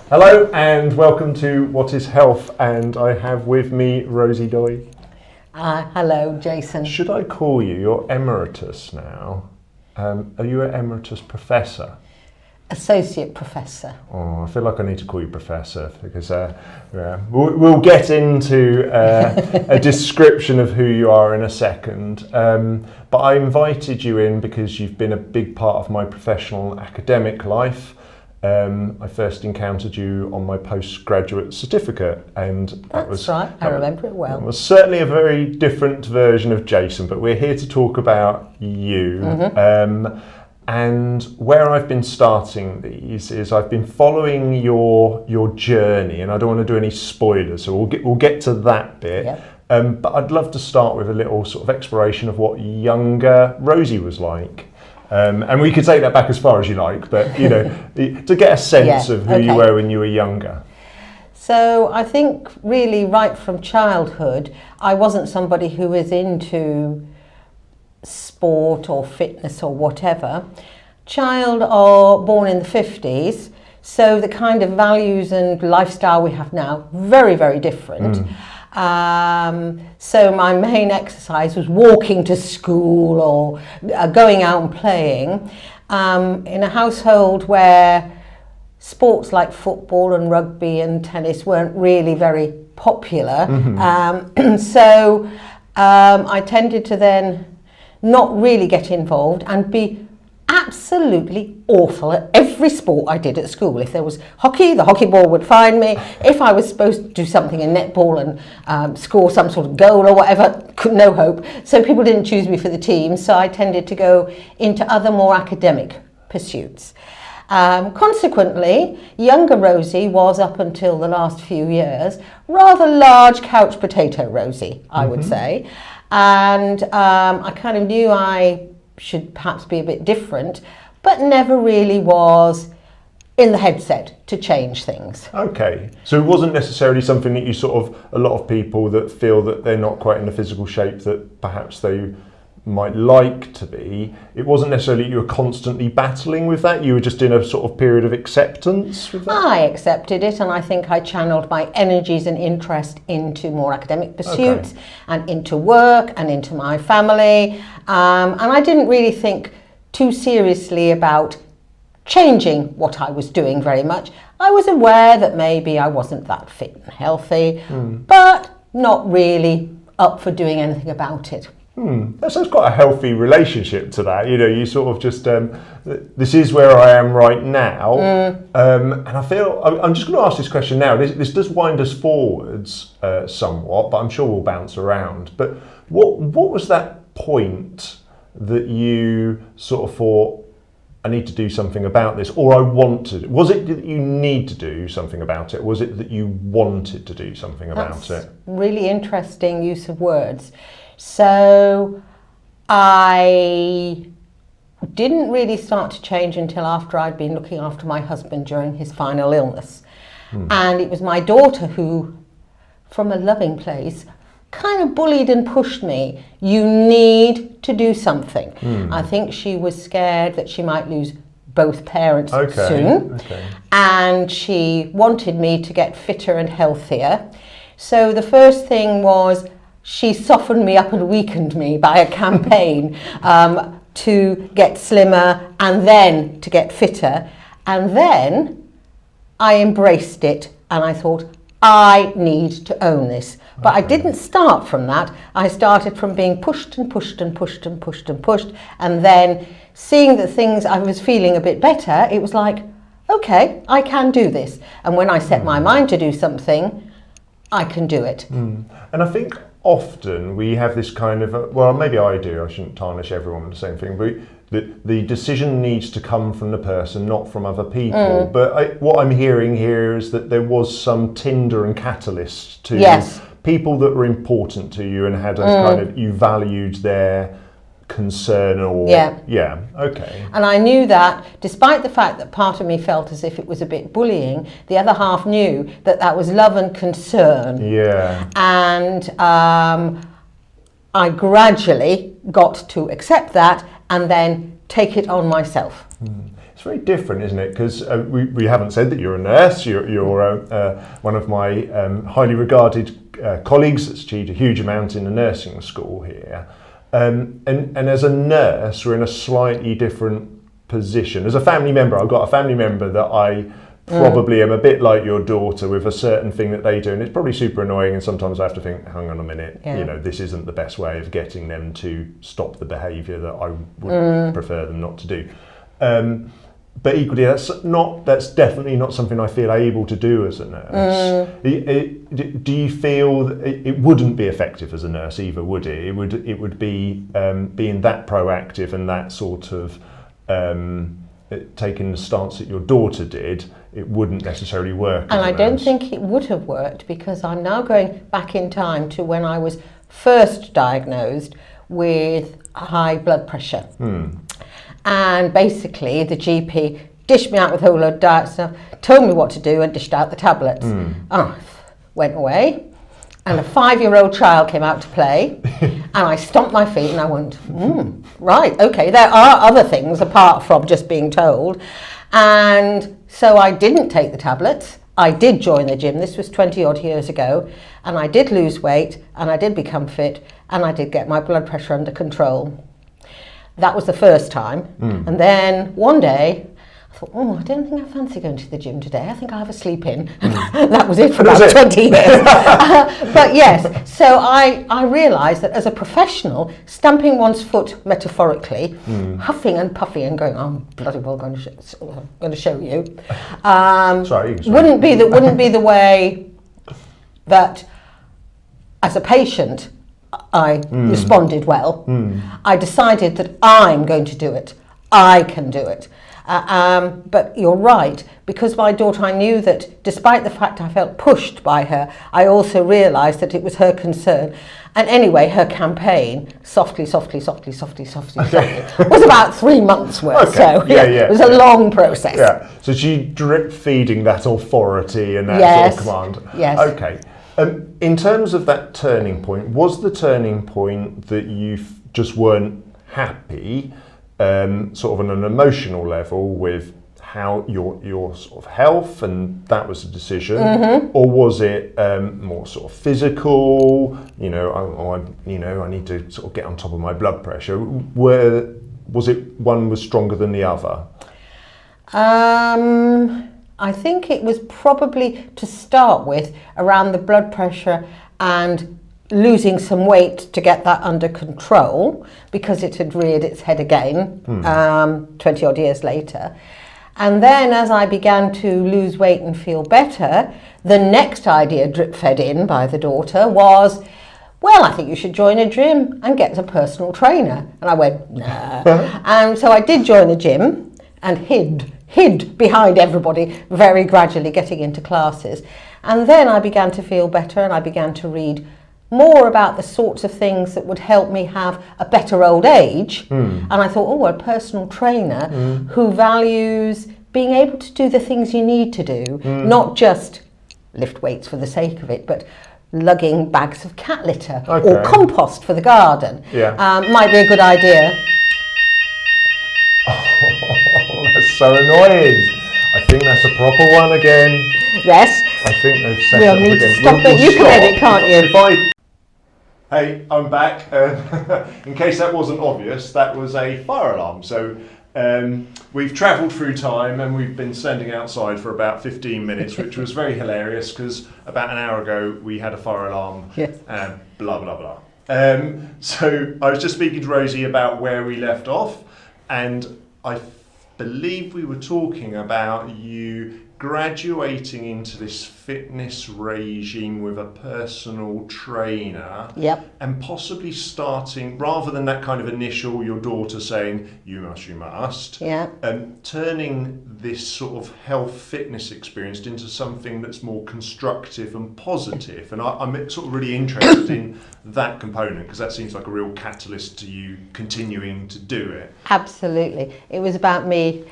Hello and welcome to What is Health, and I have with me Rosie Doy. Hello, Jason. Should I call you? You're Emeritus now. Are you an Emeritus Professor? Associate Professor. Oh, I feel like I need to call you Professor because we'll get into a description of who you are in a second. But I invited you in because you've been a big part of my professional and academic life. I first encountered you on my postgraduate certificate, and That's right, I remember it well. It was certainly a very different version of Jason, but we're here to talk about you. And where I've been starting these is I've been following your journey, and I don't want to do any spoilers, so we'll get to that bit. Yep. But I'd love to start with a little sort of exploration of what younger Rosie was like. And we could take that back as far as you like, but you know, to get a sense of who you were when you were younger. So I think really right from childhood, I wasn't somebody who was into sport or fitness or whatever. Child or born in the 50s, so the kind of values and lifestyle we have now, very, very different. So my main exercise was walking to school or going out and playing in a household where sports like football and rugby and tennis weren't really very popular. So I tended to then not really get involved and be absolutely awful at every sport I did at school. If there was hockey, the hockey ball would find me. If I was supposed to do something in netball and score some sort of goal or whatever, no hope. So people didn't choose me for the team, so I tended to go into other more academic pursuits. Consequently, younger Rosie was, up until the last few years, rather large couch potato Rosie, I would say. And I kind of knew I should perhaps be a bit different, but never really was in the headset to change things. Okay, so it wasn't necessarily something that you a lot of people that feel that they're not quite in the physical shape that perhaps they might like to be, it wasn't necessarily you were constantly battling with that, you were just in a sort of period of acceptance with that? I accepted it, and I think I channeled my energies and interest into more academic pursuits and into work and into my family, and I didn't really think too seriously about changing what I was doing very much. I was aware that maybe I wasn't that fit and healthy, but not really up for doing anything about it. That sounds quite a healthy relationship to that. You know, you sort of just, this is where I am right now. And I feel, I'm just going to ask this question now. This does wind us forwards somewhat, but I'm sure we'll bounce around. But what was that point that you sort of thought, I need to do something about this, or I want to? Was it that you need to do something about it? Was it that you wanted to do something about it? Really interesting use of words. So I didn't really start to change until after I'd been looking after my husband during his final illness. And it was my daughter who, from a loving place, kind of bullied and pushed me. You need to do something. I think she was scared that she might lose both parents soon. And she wanted me to get fitter and healthier. So the first thing was, she softened me up and weakened me by a campaign to get slimmer and then to get fitter. And then I embraced it and I thought, I need to own this. But I didn't start from that. I started from being pushed and pushed and pushed and pushed and pushed. And then seeing that things, I was feeling a bit better, it was like, okay, I can do this. And when I set my mind to do something, I can do it. And I think often we have this kind of, well, maybe I do, I shouldn't tarnish everyone with the same thing, but the decision needs to come from the person, not from other people. But what I'm hearing here is that there was some tinder and catalyst to people that were important to you and had a kind of, you valued their concern or and I knew that despite the fact that part of me felt as if it was a bit bullying, the other half knew that that was love and concern, and I gradually got to accept that and then take it on myself. It's very different, isn't it? Because we haven't said that you're a nurse. You're one of my highly regarded colleagues that's achieved a huge amount in the nursing school here. And as a nurse, we're in a slightly different position. As a family member, I've got a family member that I probably am a bit like your daughter with a certain thing that they do, and it's probably super annoying, and sometimes I have to think, hang on a minute, this isn't the best way of getting them to stop the behaviour that I would prefer them not to do. But equally, that's definitely not something I feel able to do as a nurse. Do you feel that it wouldn't be effective as a nurse either, would it? It would be being that proactive and that sort of taking the stance that your daughter did. It wouldn't necessarily work. And I don't think it would have worked, because I'm now going back in time to when I was first diagnosed with high blood pressure. And basically the GP dished me out with a whole load of diet stuff, told me what to do and dished out the tablets. Went away, and a 5-year-old child came out to play, and I stomped my feet and I went, right, okay, there are other things apart from just being told. And so I didn't take the tablets. I did join the gym. This was 20 odd years ago, and I did lose weight, and I did become fit, and I did get my blood pressure under control. That was the first time. And then one day I thought, I don't think I fancy going to the gym today. I think I'll have a sleep in. And that was it for about 20 years. But yes, so I realised that as a professional, stamping one's foot metaphorically, huffing and puffing and going, I'm bloody well going to show you, wouldn't be the way that, as a patient, I responded well. I decided that I'm going to do it. I can do it. But you're right, because my daughter, I knew that despite the fact I felt pushed by her, I also realised that it was her concern. And anyway, her campaign, softly, was about 3 months worth. So it was a long process. Yeah. So she drip feeding that authority and that sort of command. Yes. Okay. In terms of that turning point, was the turning point that you just weren't happy, sort of on an emotional level, with how your sort of health, and that was the decision, or was it more sort of physical? I need to sort of get on top of my blood pressure. Was it one was stronger than the other? I think it was probably, to start with, around the blood pressure and losing some weight to get that under control, because it had reared its head again 20 odd years later. And then as I began to lose weight and feel better, the next idea drip fed in by the daughter was, well, I think you should join a gym and get a personal trainer. And I went, nah. And so I did join the gym and hid behind everybody, very gradually getting into classes. And then I began to feel better, and I began to read more about the sorts of things that would help me have a better old age. And I thought, a personal trainer who values being able to do the things you need to do, not just lift weights for the sake of it, but lugging bags of cat litter or compost for the garden. Might be a good idea. That's so annoying. I think that's a proper one again. Yes. I think they've set we'll it up need again. to stop it. You can edit, can't you? Hey, I'm back. In case that wasn't obvious, that was a fire alarm. So we've travelled through time, and we've been standing outside for about 15 minutes, which was very hilarious, because about an hour ago we had a fire alarm. And blah, blah, blah. So I was just speaking to Rosie about where we left off, and I believe we were talking about you graduating into this fitness regime with a personal trainer, and possibly starting, rather than that kind of initial, your daughter saying, you must, turning this sort of health fitness experience into something that's more constructive and positive. And I'm sort of really interested in that component, because that seems like a real catalyst to you continuing to do it. Absolutely. It was about me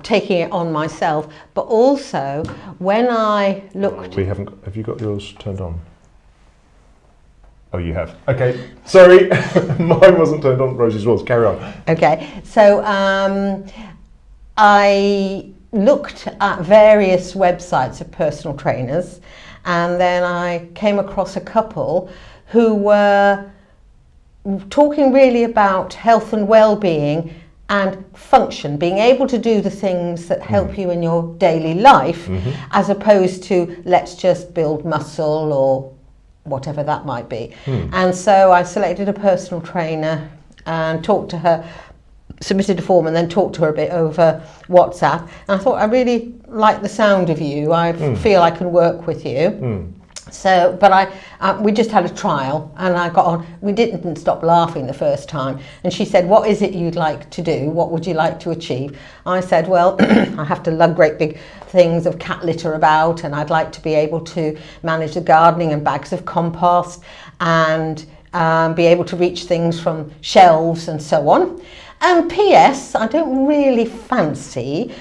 taking it on myself, but also when I looked... Have you got yours turned on? Oh, you have. Okay, sorry. Mine wasn't turned on, Rosie's was. Carry on. Okay, so I looked at various websites of personal trainers, and then I came across a couple who were talking really about health and well-being and function, being able to do the things that help you in your daily life, as opposed to let's just build muscle or whatever that might be. And so I selected a personal trainer and talked to her, submitted a form and then talked to her a bit over WhatsApp. And I thought, I really like the sound of you. I feel I can work with you. So, but we just had a trial and I got on. We didn't stop laughing the first time. And she said, what is it you'd like to do? What would you like to achieve? I said, well, I have to lug great big things of cat litter about, and I'd like to be able to manage the gardening and bags of compost, and be able to reach things from shelves and so on. And P.S. I don't really fancy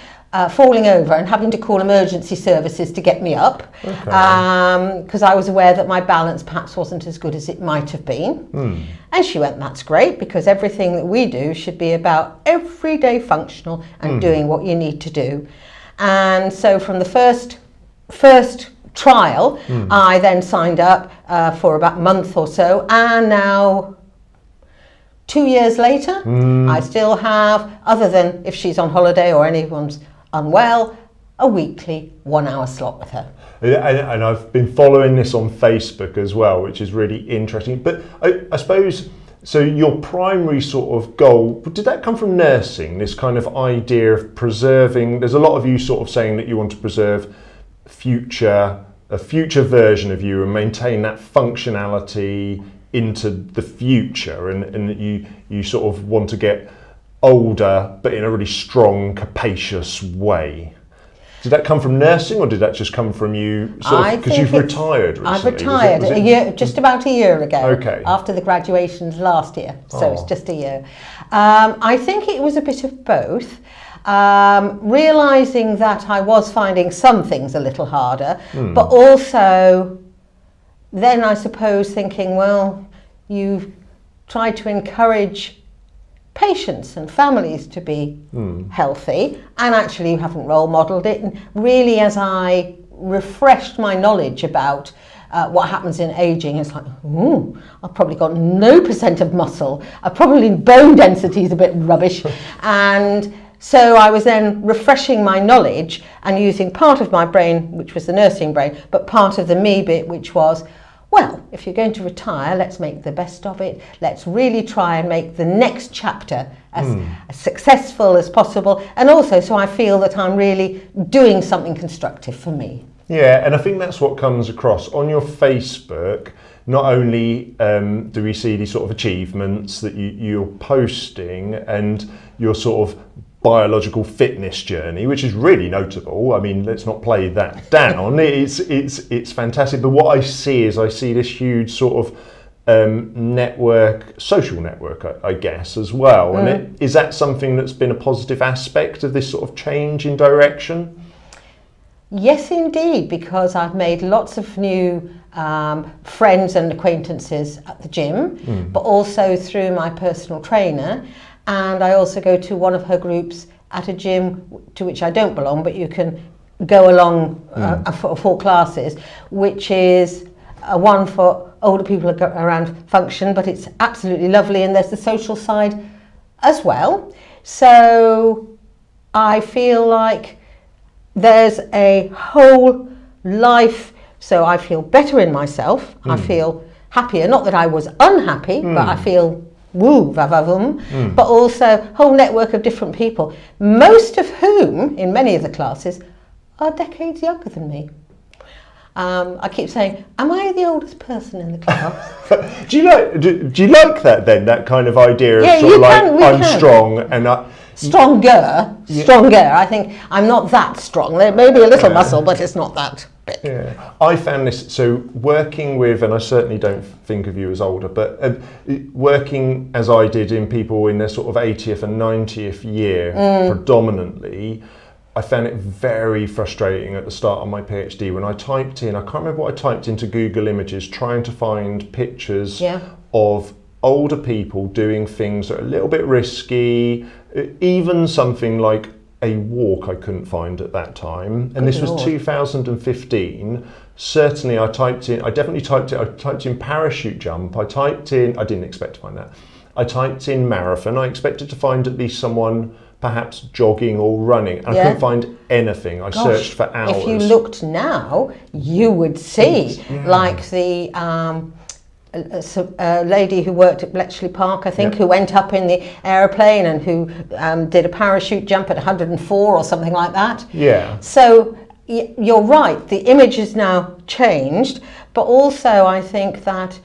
falling over and having to call emergency services to get me up, because I was aware that my balance perhaps wasn't as good as it might have been. And she went, that's great, because everything that we do should be about everyday functional and doing what you need to do. And so from the first trial, I then signed up for about a month or so, and now 2 years later, I still have, other than if she's on holiday or anyone's unwell, a weekly 1 hour slot with her. And I've been following this on Facebook as well, which is really interesting. But I suppose, so your primary sort of goal, did that come from nursing, this kind of idea of preserving? There's a lot of you sort of saying that you want to preserve a future version of you and maintain that functionality into the future, and that you sort of want to get older but in a really strong, capacious way. Did that come from nursing, or did that just come from you sort of because you've retired recently? I've retired a year, just about a year ago. Okay. After the graduations last year, so it's just a year. I think it was a bit of both. Realising that I was finding some things a little harder, but also then I suppose thinking, well, you've tried to encourage patients and families to be healthy, and actually you haven't role modelled it. And really, as I refreshed my knowledge about what happens in ageing, it's like, I've probably got no % of muscle. Probably bone density is a bit rubbish. And so I was then refreshing my knowledge and using part of my brain, which was the nursing brain, but part of the me bit, which was, well, if you're going to retire, let's make the best of it. Let's really try and make the next chapter as successful as possible. And also, so I feel that I'm really doing something constructive for me. Yeah, and I think that's what comes across on your Facebook. Not only do we see these sort of achievements that you're posting and your sort of biological fitness journey, which is really notable. I mean, let's not play that down. It's fantastic. But what I see is this huge sort of social network, I guess, as well. And is that something that's been a positive aspect of this sort of change in direction? Yes, indeed, because I've made lots of new friends and acquaintances at the gym, but also through my personal trainer. And I also go to one of her groups at a gym to which I don't belong, but you can go along for 4 classes, which is one for older people around function, but it's absolutely lovely. And there's the social side as well. So I feel like there's a whole life. So I feel better in myself. I feel happier. Not that I was unhappy, but I feel woo, va-va-voom, but also a whole network of different people, most of whom, in many of the classes, are decades younger than me. I keep saying, am I the oldest person in the class? Do you like that then, that kind of idea of sort of like, I'm strong and Stronger. I think I'm not that strong. There may be a little muscle, but it's not that big. Yeah, I found this, so working with, and I certainly don't think of you as older, but working as I did in people in their sort of 80th and 90th year predominantly, I found it very frustrating at the start of my PhD when I typed in, I can't remember what I typed into Google Images, trying to find pictures of older people doing things that are a little bit risky, even something like a walk I couldn't find at that time, and this was 2015. Certainly I definitely typed in parachute jump, I didn't expect to find that. I typed in marathon, I expected to find at least someone perhaps jogging or running, and I couldn't find anything. I searched for hours. If you looked now, you would see like the a lady who worked at Bletchley Park, I think, who went up in the aeroplane and who did a parachute jump at 104 or something like that. Yeah. So you're right, the image has now changed, but also I think that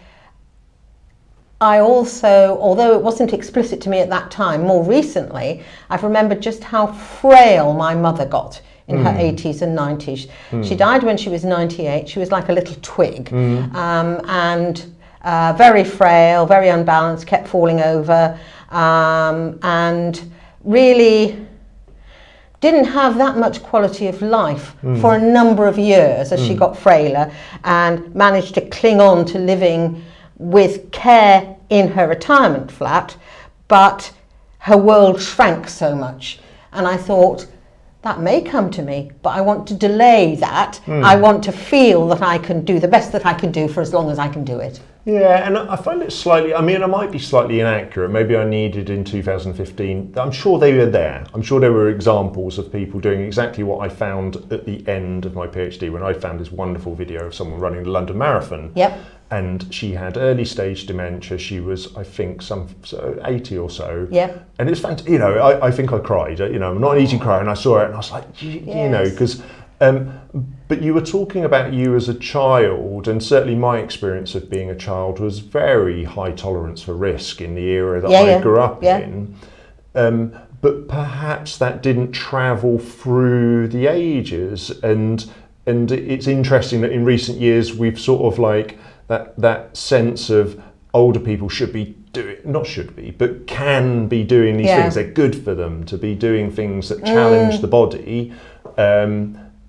although it wasn't explicit to me at that time, more recently, I've remembered just how frail my mother got in her 80s and 90s. She died when she was 98. She was like a little twig, and very frail, very unbalanced, kept falling over, and really didn't have that much quality of life for a number of years as she got frailer, and managed to cling on to living with care in her retirement flat, but her world shrank so much. And I thought, that may come to me, but I want to delay that. I want to feel that I can do the best that I can do for as long as I can do it. Yeah, and I find it slightly, I might be slightly inaccurate. Maybe I needed in 2015, I'm sure they were there. I'm sure there were examples of people doing exactly what I found at the end of my PhD, when I found this wonderful video of someone running the London Marathon. Yep. And she had early stage dementia. She was, I think, 80 or so. Yeah. And it's fantastic. You know, I think I cried. You know, I'm not an easy crier, and I saw it and I was like, you know, because. But you were talking about you as a child, and certainly my experience of being a child was very high tolerance for risk in the era that I grew up in. But perhaps that didn't travel through the ages, and it's interesting that in recent years we've sort of like that sense of older people should be doing, not should be, but can be doing these things. They're good for them to be doing things that challenge the body.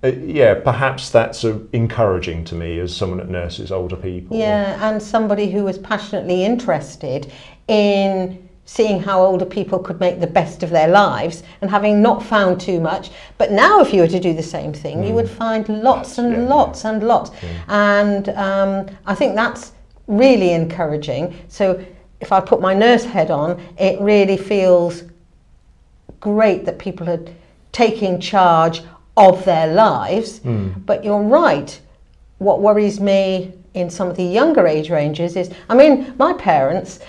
Perhaps that's encouraging to me as someone that nurses older people. Yeah, and somebody who was passionately interested in seeing how older people could make the best of their lives, and having not found too much. But now if you were to do the same thing, you would find lots and lots. And I think that's really encouraging. So if I put my nurse head on, it really feels great that people are taking charge of their lives. But you're right, what worries me in some of the younger age ranges is, my parents,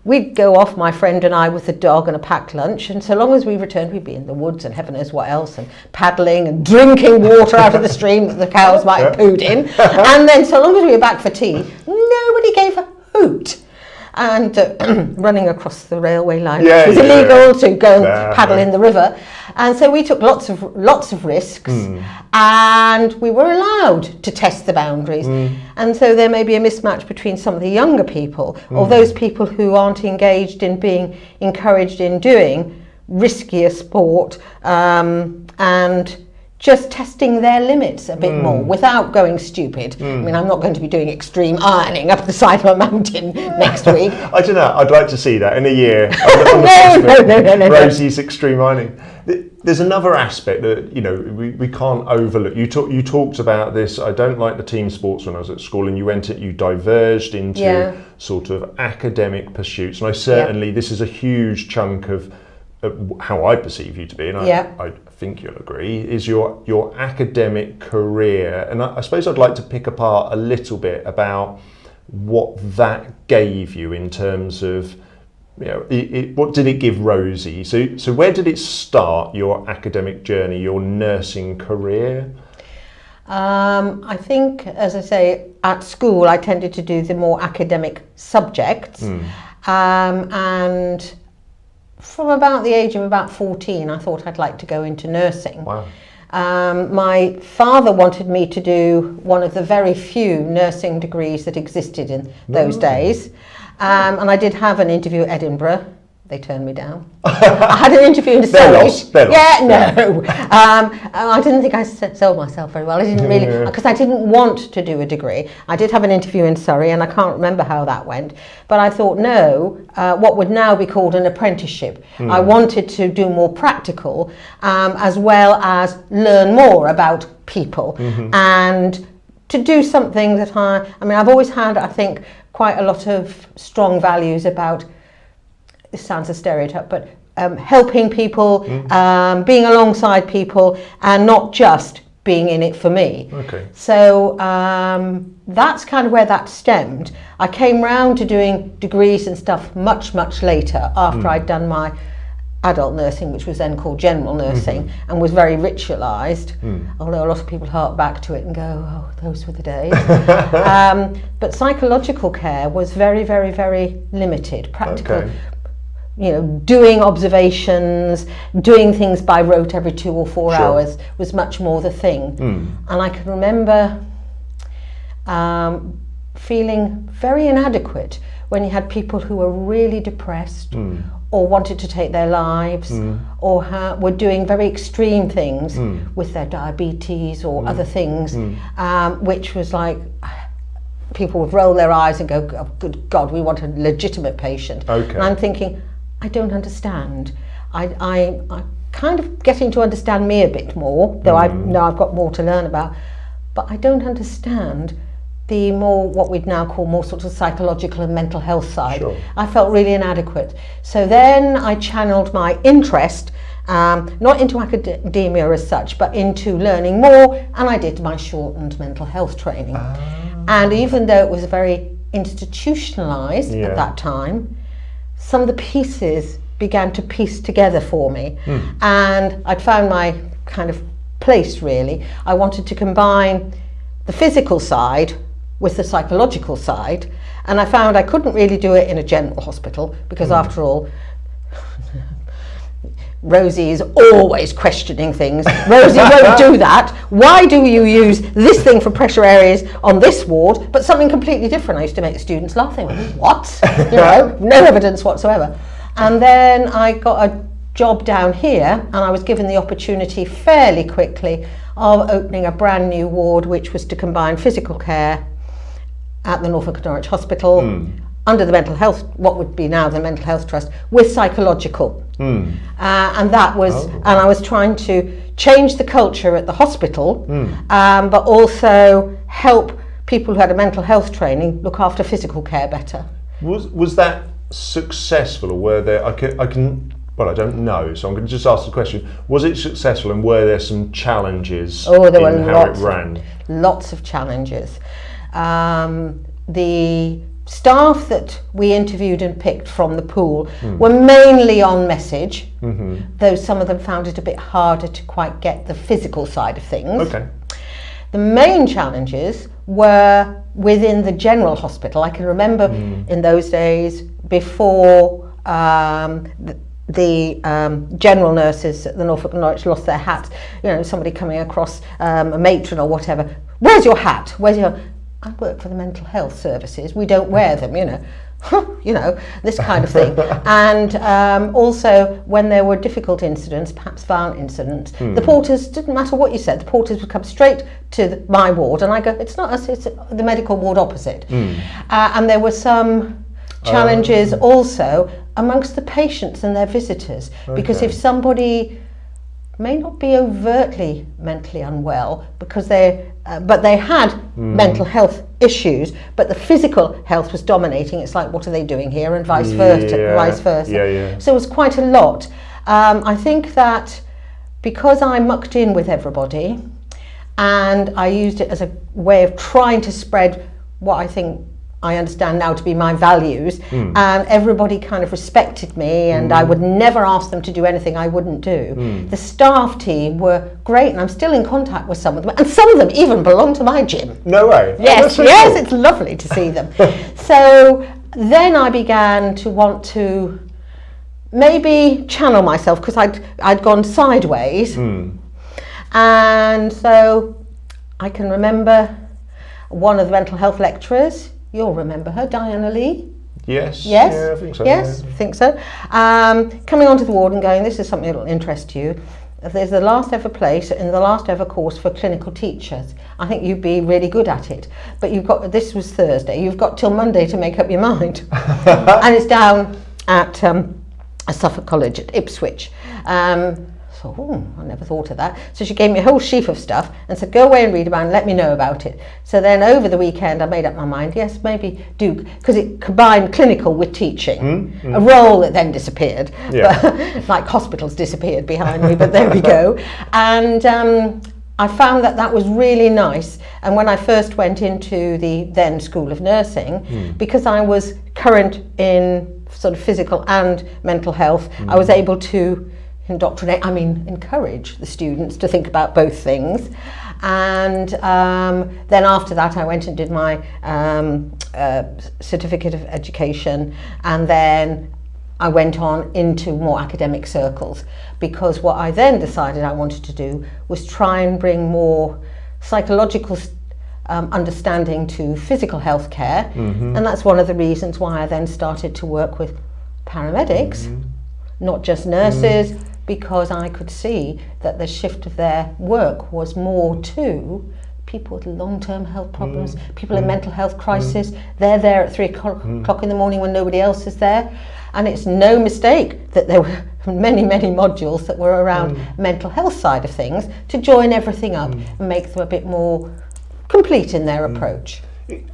we'd go off, my friend and I, with the dog and a packed lunch, and so long as we returned, we'd be in the woods and heaven knows what else, and paddling and drinking water out of the stream that the cows might have pooed in, and then so long as we were back for tea, nobody gave a hoot. And running across the railway line was illegal to go and paddle in the river, and so we took lots of risks, and we were allowed to test the boundaries. And so there may be a mismatch between some of the younger people, or those people who aren't engaged in being encouraged in doing riskier sport, and just testing their limits a bit more without going stupid. I'm not going to be doing extreme ironing up the side of a mountain next week. I don't know, I'd like to see that in a year. No. Rosie's extreme ironing. There's another aspect that, you know, we can't overlook. You talked about this, I don't like the team sports when I was at school, and you diverged into sort of academic pursuits. And I certainly, this is a huge chunk of how I perceive you to be, and I think you'll agree, is your academic career. And I suppose I'd like to pick apart a little bit about what that gave you in terms of, you know, what did it give Rosie? So where did it start, your academic journey, your nursing career? I think, as I say, at school I tended to do the more academic subjects, and from about the age of about 14, I thought I'd like to go into nursing. Wow. My father wanted me to do one of the very few nursing degrees that existed in those days. And I did have an interview at Edinburgh, they turned me down. I had an interview in Surrey. They're lost. Yeah, no. I didn't think I sold myself very well. I didn't really, because I didn't want to do a degree. I did have an interview in Surrey, and I can't remember how that went. But I thought, no, what would now be called an apprenticeship. I wanted to do more practical, as well as learn more about people, and to do something that I mean, I've always had, I think, quite a lot of strong values about, this sounds a stereotype, but helping people, being alongside people, and not just being in it for me. Okay. So that's kind of where that stemmed. I came round to doing degrees and stuff much, much later, after I'd done my adult nursing, which was then called general nursing, and was very ritualised, although a lot of people hark back to it and go, oh, those were the days. But psychological care was very, very, very limited, practical. Okay. You know, doing observations, doing things by rote every 2 or 4 hours was much more the thing. And I can remember feeling very inadequate when you had people who were really depressed, or wanted to take their lives, or were doing very extreme things with their diabetes or other things, which was like, people would roll their eyes and go, oh, good God, we want a legitimate patient. Okay. And I'm thinking, I don't understand. I'm kind of getting to understand me a bit more, though I know I've got more to learn about, but I don't understand the more, what we'd now call more sort of psychological and mental health side. I felt really inadequate. So then I channeled my interest, not into academia as such, but into learning more, and I did my shortened mental health training. And even though it was very institutionalized at that time, some of the pieces began to piece together for me. And I'd found my kind of place, really. I wanted to combine the physical side with the psychological side, and I found I couldn't really do it in a general hospital, because after all, Rosie is always questioning things. Rosie won't do that. Why do you use this thing for pressure areas on this ward, but something completely different? I used to make the students laugh. They went, what? You know, no evidence whatsoever. And then I got a job down here, and I was given the opportunity fairly quickly of opening a brand new ward, which was to combine physical care at the Norfolk and Norwich Hospital, under the mental health, what would be now the Mental Health Trust, with psychological. And that was, and I was trying to change the culture at the hospital, but also help people who had a mental health training look after physical care better. Was that successful, or were there, well, I don't know, so I'm going to just ask the question, was it successful, and were there some challenges there in were how it ran? Lots of challenges. The staff that we interviewed and picked from the pool were mainly on message, though some of them found it a bit harder to quite get the physical side of things. Okay. The main challenges were within the general hospital. I can remember in those days, before the general nurses at the Norfolk and Norwich lost their hats, you know, somebody coming across, a matron or whatever, where's your hat? Where's your... I work for the mental health services, we don't wear them, you know. You know, this kind of thing. And also when there were difficult incidents, perhaps violent incidents, the porters, didn't matter what you said, the porters would come straight to my ward, and I go, it's not us, it's the medical ward opposite. And there were some challenges also amongst the patients and their visitors, because if somebody may not be overtly mentally unwell, because but they had mental health issues, but the physical health was dominating. It's like, what are they doing here, and vice versa. So it was quite a lot. I think that because I mucked in with everybody, and I used it as a way of trying to spread what I think I understand now to be my values, and everybody kind of respected me, and I would never ask them to do anything I wouldn't do. The staff team were great, and I'm still in contact with some of them, and some of them even belong to my gym. No way. Yes, yes, it's lovely to see them. So then I began to want to maybe channel myself, because I'd gone sideways, and so I can remember one of the mental health lecturers. You'll remember her, Diana Lee. Yes. Yes. Yeah, I think so. Yes, I think so. Coming onto the ward and going, this is something that will interest you. There's the last ever place in the last ever course for clinical teachers. I think you'd be really good at it. But this was Thursday, you've got till Monday to make up your mind. And it's down at Suffolk College at Ipswich. So, I never thought of that. So she gave me a whole sheaf of stuff and said, go away and read about it and let me know about it. So then over the weekend I made up my mind, yes, maybe do, because it combined clinical with teaching, a role that then disappeared. Yeah. But, like hospitals disappeared behind me, but there we go. And I found that was really nice. And when I first went into the then School of Nursing, because I was current in sort of physical and mental health, I was able to encourage the students to think about both things. And then after that I went and did my certificate of education, and then I went on into more academic circles, because what I then decided I wanted to do was try and bring more psychological understanding to physical health care. And that's one of the reasons why I then started to work with paramedics, not just nurses, because I could see that the shift of their work was more to people with long-term health problems, people in mental health crisis. They're there at 3 o'clock in the morning when nobody else is there. And it's no mistake that there were many, many modules that were around mental health side of things, to join everything up and make them a bit more complete in their approach.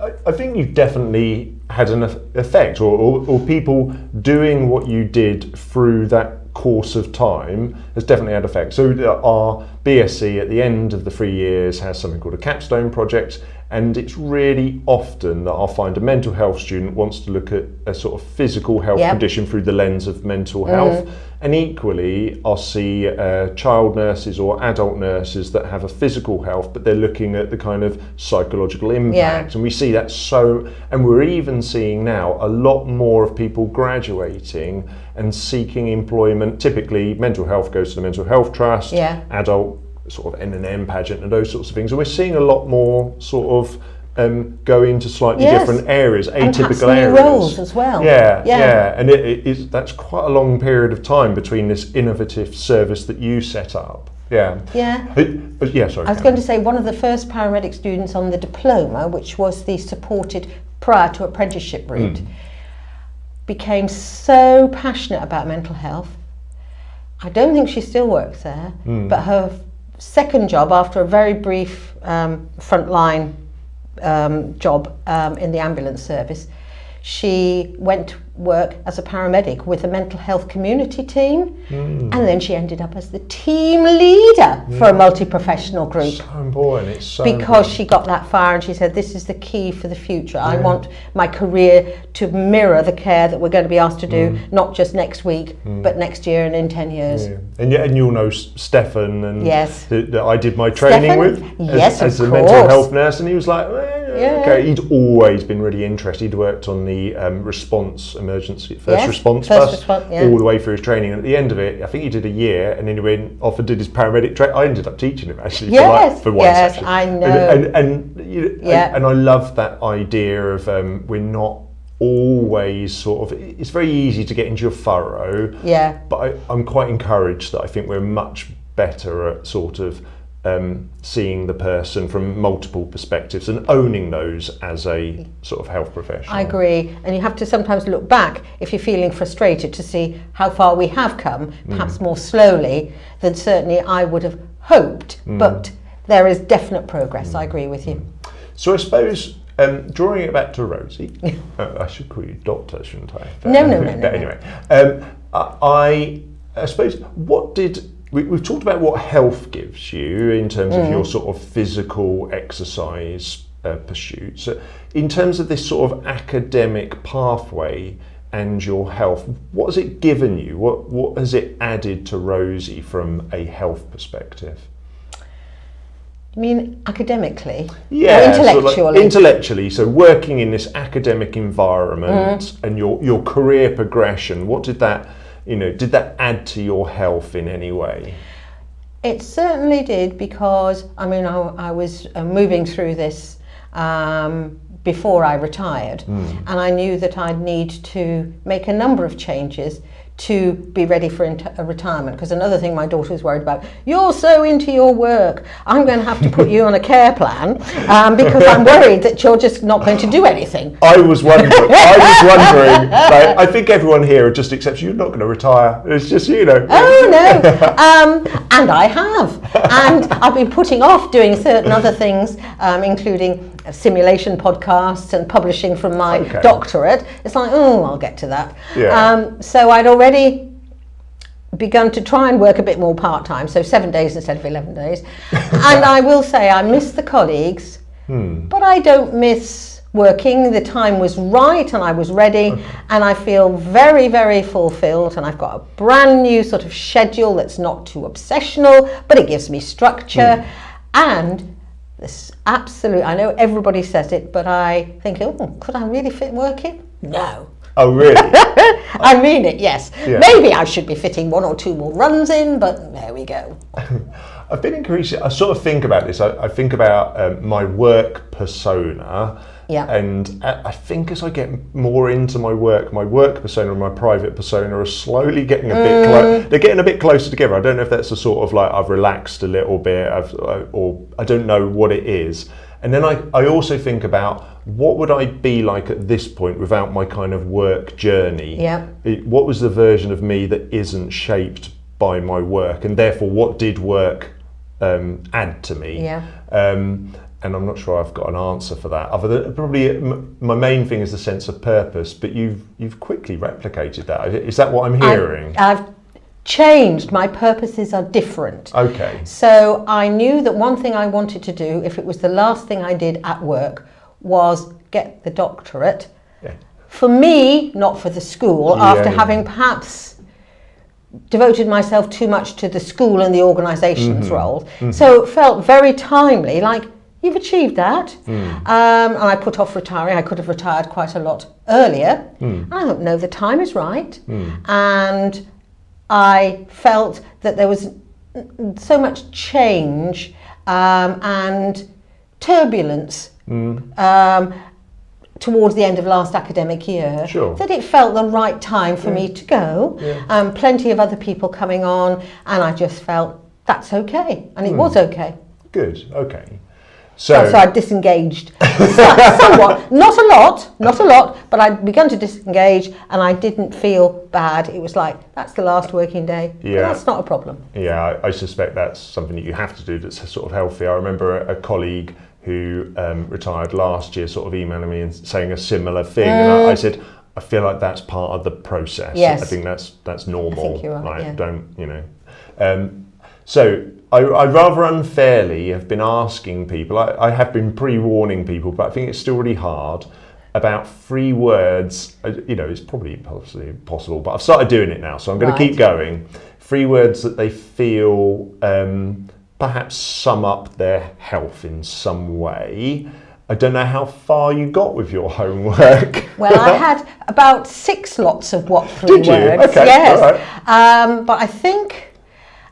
I think you definitely had an effect, or people doing what you did through that course of time has definitely had effect. So our BSc at the end of the 3 years has something called a capstone project, and it's really often that I'll find a mental health student wants to look at a sort of physical health condition through the lens of mental health. And equally, I'll see child nurses or adult nurses that have a physical health, but they're looking at the kind of psychological impact. And we see that and we're even seeing now a lot more of people graduating and seeking employment. Typically, mental health goes to the Mental Health Trust, adult sort of N&M pageant and those sorts of things. And we're seeing a lot more sort of go into slightly different areas, atypical areas. New roles as well. And that's quite a long period of time between this innovative service that you set up. Sorry. I was going to say, one of the first paramedic students on the diploma, which was the supported prior to apprenticeship route, became so passionate about mental health. I don't think she still works there, but her second job, after a very brief frontline job in the ambulance service, she went to work as a paramedic with a mental health community team, and then she ended up as the team leader for a multi-professional group. So important. It's so because important. she got that fire and she said, this is the key for the future. I want my career to mirror the care that we're going to be asked to do, not just next week, but next year and in 10 years. And you'll know Stefan, and that I did my training with as a of mental course. Health nurse, and he was like, okay. He'd always been really interested. He'd worked on the first response bus all the way through his training, and at the end of it, I think he did a year, and then he went off and did his paramedic training. I ended up teaching him actually for one session. I know. And I love that idea of we're not always sort of, it's very easy to get into your furrow, but I'm quite encouraged that I think we're much better at sort of seeing the person from multiple perspectives and owning those as a sort of health professional. I agree, and you have to sometimes look back if you're feeling frustrated to see how far we have come, perhaps more slowly than certainly I would have hoped, but there is definite progress. I agree with you. So I suppose, drawing it back to Rosie, I should call you doctor, shouldn't I? No. But anyway, I suppose, we've talked about what health gives you in terms of your sort of physical exercise pursuits. So in terms of this sort of academic pathway and your health, what has it given you? What has it added to Rosie from a health perspective? You mean academically? Yeah, or intellectually? So like intellectually, so working in this academic environment and your career progression, what did that, did that add to your health in any way? It certainly did, because I was moving through this before I retired. And I knew that I'd need to make a number of changes to be ready for a retirement. Because another thing my daughter was worried about, you're so into your work, I'm going to have to put you on a care plan because I'm worried that you're just not going to do anything. I was wondering, like, I think everyone here just accepts you're not going to retire. It's just, you know. Oh no, and I have. And I've been putting off doing certain other things, including simulation podcasts and publishing from my doctorate. It's like, oh, I'll get to that. Yeah. So I'd already begun to try and work a bit more part-time, so 7 days instead of 11 days. And I will say I miss the colleagues, but I don't miss working. The time was right and I was ready, and I feel very, very fulfilled, and I've got a brand new sort of schedule that's not too obsessional, but it gives me structure. And this absolute, I know everybody says it, but I think, oh, could I really fit work in? No. Oh, really? I mean it, yes. Yeah. Maybe I should be fitting 1 or 2 more runs in, but there we go. I've been increasing, I sort of think about this. I think about my work persona. Yeah. And I think as I get more into my work persona and my private persona are slowly getting a bit they're getting a bit closer together. I don't know if that's a sort of like I've relaxed a little bit, or I don't know what it is. And then I also think about what would I be like at this point without my kind of work journey? Yeah. What was the version of me that isn't shaped by my work, and therefore what did work add to me? Yeah. And I'm not sure I've got an answer for that. Other than probably my main thing is the sense of purpose. But you've quickly replicated that. Is that what I'm hearing? I've changed. My purposes are different. Okay. So I knew that one thing I wanted to do, if it was the last thing I did at work, was get the doctorate. Yeah. For me, not for the school, after having perhaps devoted myself too much to the school and the organisation's role. So it felt very timely, like, you've achieved that. And I put off retiring. I could have retired quite a lot earlier. I don't know, the time is right. And I felt that there was so much change and turbulence towards the end of last academic year, that it felt the right time for me to go. Plenty of other people coming on, and I just felt that's okay, and it was okay. Good, okay. So I disengaged somewhat, not a lot, but I'd begun to disengage, and I didn't feel bad. It was like, that's the last working day. Yeah. That's not a problem. Yeah, I suspect that's something that you have to do that's sort of healthy. I remember a colleague who retired last year sort of emailing me and saying a similar thing, and I said, I feel like that's part of the process. Yes. I think that's normal. I think you're right, Don't, you know. So I rather unfairly have been asking people, I have been pre-warning people, but I think it's still really hard, about 3 words. You know, it's probably possible, but I've started doing it now, so I'm going to keep going. 3 words that they feel perhaps sum up their health in some way. I don't know how far you got with your homework. Well, I had about 6 lots of what 3 Did words. you? Okay, yes. all right. But I think,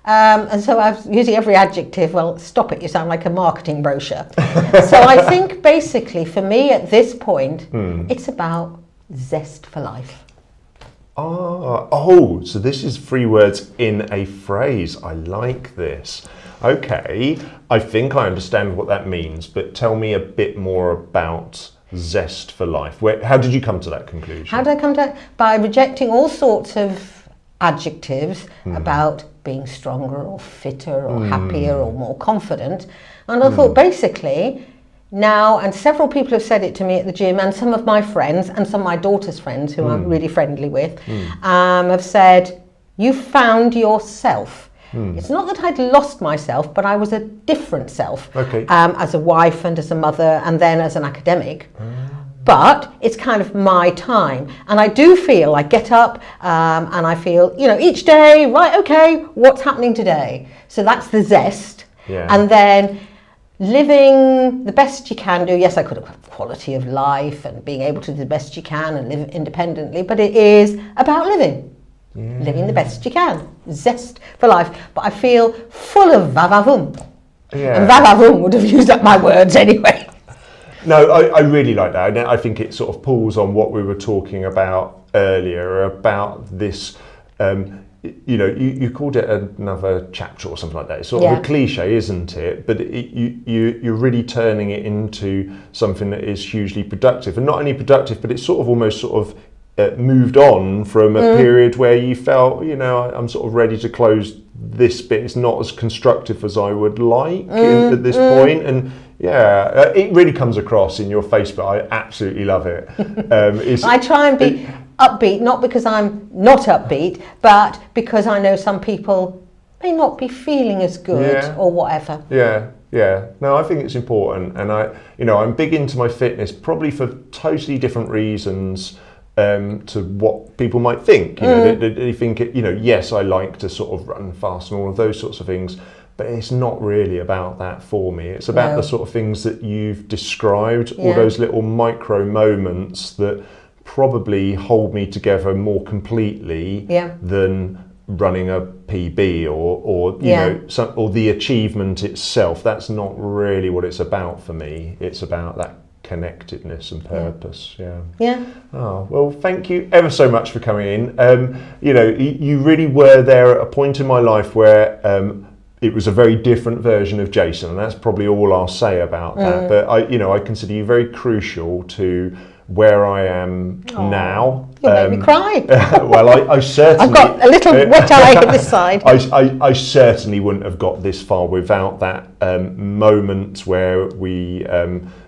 and so I was using every adjective. Well, stop it, you sound like a marketing brochure. So I think basically for me at this point, it's about zest for life. Oh, so this is 3 words in a phrase. I like this. Okay, I think I understand what that means, but tell me a bit more about zest for life. How did you come to that conclusion? How did I come to that? By rejecting all sorts of adjectives about being stronger or fitter or happier or more confident. And I thought basically now, and several people have said it to me at the gym, and some of my friends and some of my daughter's friends who I'm really friendly with have said, you found yourself. It's not that I'd lost myself, but I was a different self as a wife and as a mother and then as an academic. But it's kind of my time. And I do feel, I get up and I feel, you know, each day, right, okay, what's happening today? So that's the zest. Yeah. And then living the best you can do. Yes, I could have quality of life and being able to do the best you can and live independently, but it is about living. Living the best you can. Zest for life. But I feel full of va-va-voom. And va-va-voom would have used up my words anyway. No, I really like that. I think it sort of pulls on what we were talking about earlier about this. You called it another chapter or something like that. It's sort of a cliche, isn't it? But you're really turning it into something that is hugely productive, and not only productive, but it's sort of almost sort of moved on from a period where you felt, I'm sort of ready to close this bit. It's not as constructive as I would like at this point. And it really comes across in your face, but I absolutely love it. I try and be upbeat, not because I'm not upbeat, but because I know some people may not be feeling as good or whatever. Yeah. No, I think it's important, and I'm big into my fitness, probably for totally different reasons to what people might think. They think, yes, I like to sort of run fast and all of those sorts of things, but it's not really about that for me. It's about the sort of things that you've described, all those little micro moments that probably hold me together more completely than running a PB or the achievement itself. That's not really what it's about for me. It's about that connectedness and purpose. Oh, well, thank you ever so much for coming in. You really were there at a point in my life where it was a very different version of Jason, and that's probably all I'll say about that. But I consider you very crucial to where I am now. You made me cry. Well, I certainly... I've got a little wet eye at this side. I certainly wouldn't have got this far without that moment where we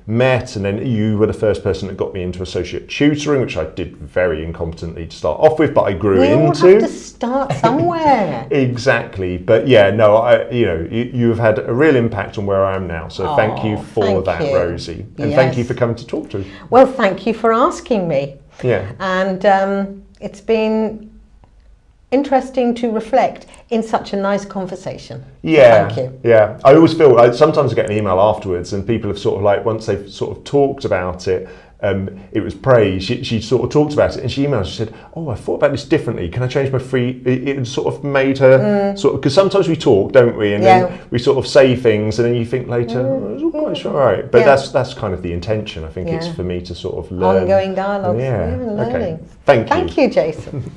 met, and then you were the first person that got me into associate tutoring, which I did very incompetently to start off with, but I grew into. We all have to start somewhere. Exactly, but you have had a real impact on where I am now. So thank you for that, Rosie, and thank you for coming to talk to us. Well, thank you for asking me. Yeah, and it's been interesting to reflect in such a nice conversation. Yeah, thank you. Yeah, I always feel sometimes I get an email afterwards, and people have sort of like, once they've sort of talked about it, it was praise. She sort of talked about it, and she emailed. She said, "Oh, I thought about this differently. Can I change my free?" It sort of made her sort of, because sometimes we talk, don't we? And then we sort of say things, and then you think later, "Oh, it's all quite all right." But that's kind of the intention. I think it's for me to sort of learn. Ongoing dialogue. Yeah. Learning. Okay. Thank you. Thank you, Jason.